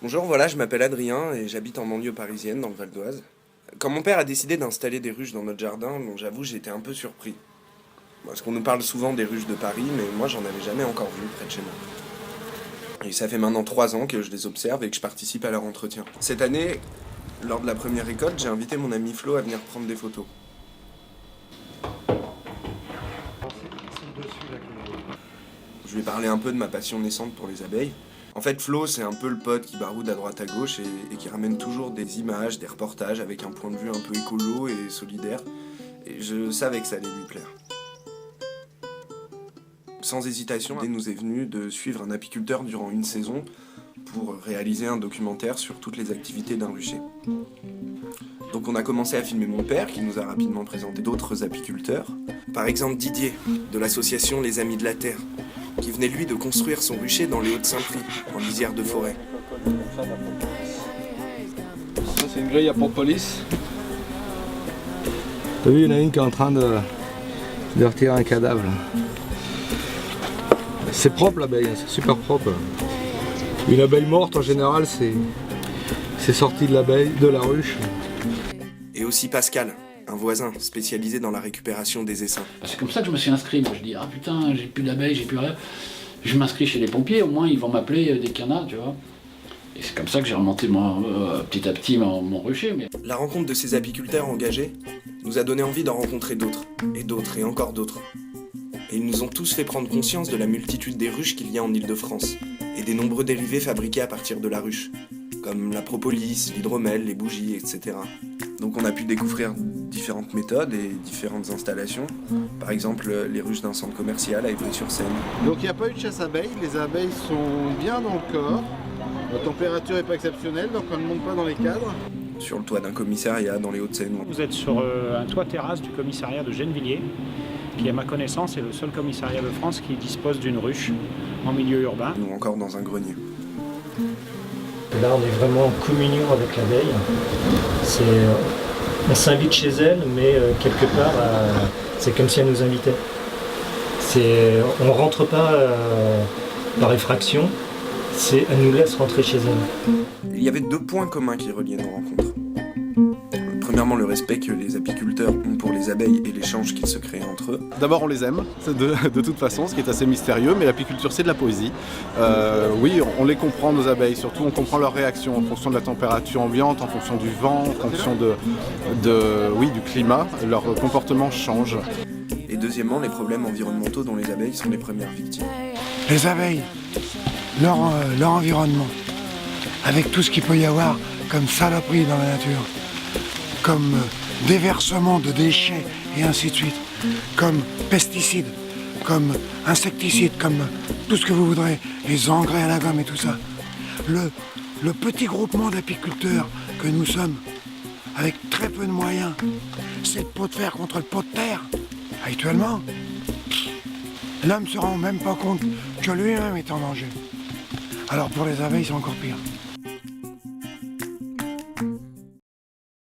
Bonjour, voilà, je m'appelle Adrien et j'habite en banlieue parisienne, dans le Val d'Oise. Quand mon père a décidé d'installer des ruches dans notre jardin, bon, j'avoue, j'étais un peu surpris. Parce qu'on nous parle souvent des ruches de Paris, mais moi, j'en avais jamais encore vu près de chez moi. Et ça fait maintenant 3 ans que je les observe et que je participe à leur entretien. Cette année, lors de la première récolte, j'ai invité mon ami Flo à venir prendre des photos. Je lui ai parlé un peu de ma passion naissante pour les abeilles. En fait, Flo, c'est un peu le pote qui baroude à droite à gauche et qui ramène toujours des images, des reportages avec un point de vue un peu écolo et solidaire. Et je savais que ça allait lui plaire. Sans hésitation, l'idée nous est venue de suivre un apiculteur durant une saison pour réaliser un documentaire sur toutes les activités d'un rucher. Donc on a commencé à filmer mon père, qui nous a rapidement présenté d'autres apiculteurs. Par exemple Didier, de l'association Les Amis de la Terre, qui venait lui de construire son rucher dans les Hauts-de-Saint-Prix, en lisière de forêt. Ça c'est une grille à propolis. T'as vu, il y en a une qui est en train de retirer un cadavre là. C'est propre l'abeille, c'est super propre. Une abeille morte en général c'est sorti de l'abeille, de la ruche. Et aussi Pascal, un voisin spécialisé dans la récupération des essaims. C'est comme ça que je me suis inscrit. Moi je dis ah putain j'ai plus d'abeilles, j'ai plus rien. Je m'inscris chez les pompiers, au moins ils vont m'appeler dès qu'il y en a, tu vois. Et c'est comme ça que j'ai remonté petit à petit mon rucher. Mais... La rencontre de ces apiculteurs engagés nous a donné envie d'en rencontrer d'autres, et encore d'autres. Et ils nous ont tous fait prendre conscience de la multitude des ruches qu'il y a en Île-de-France, et des nombreux dérivés fabriqués à partir de la ruche, comme la propolis, l'hydromel, les bougies, etc. Donc on a pu découvrir différentes méthodes et différentes installations, par exemple les ruches d'un centre commercial à Ivry-sur-Seine. Donc il n'y a pas eu de chasse abeilles, les abeilles sont bien dans le corps, la température n'est pas exceptionnelle, donc on ne monte pas dans les cadres. Sur le toit d'un commissariat dans les Hauts-de-Seine. Vous êtes sur un toit terrasse du commissariat de Gennevilliers, qui à ma connaissance est le seul commissariat de France qui dispose d'une ruche en milieu urbain. Ou encore dans un grenier. Là on est vraiment en communion avec l'abeille. On s'invite chez elle, mais quelque part c'est comme si elle nous invitait. On ne rentre pas par effraction, elle nous laisse rentrer chez elle. Il y avait 2 points communs qui reliaient nos rencontres. Premièrement, le respect que les apiculteurs ont pour les abeilles et l'échange qu'ils se créent entre eux. D'abord on les aime, de toute façon, ce qui est assez mystérieux, mais l'apiculture c'est de la poésie. Oui, on les comprend nos abeilles, surtout on comprend leurs réactions en fonction de la température ambiante, en fonction du vent, en fonction du climat, leur comportement change. Et deuxièmement, les problèmes environnementaux dont les abeilles sont les premières victimes. Les abeilles, leur environnement, avec tout ce qu'il peut y avoir comme saloperie dans la nature, comme déversement de déchets et ainsi de suite, comme pesticides, comme insecticides, comme tout ce que vous voudrez, les engrais à la gomme et tout ça. Le petit groupement d'apiculteurs que nous sommes, avec très peu de moyens, c'est le pot de fer contre le pot de terre. Actuellement, l'homme ne se rend même pas compte que lui-même est en danger. Alors pour les abeilles, c'est encore pire.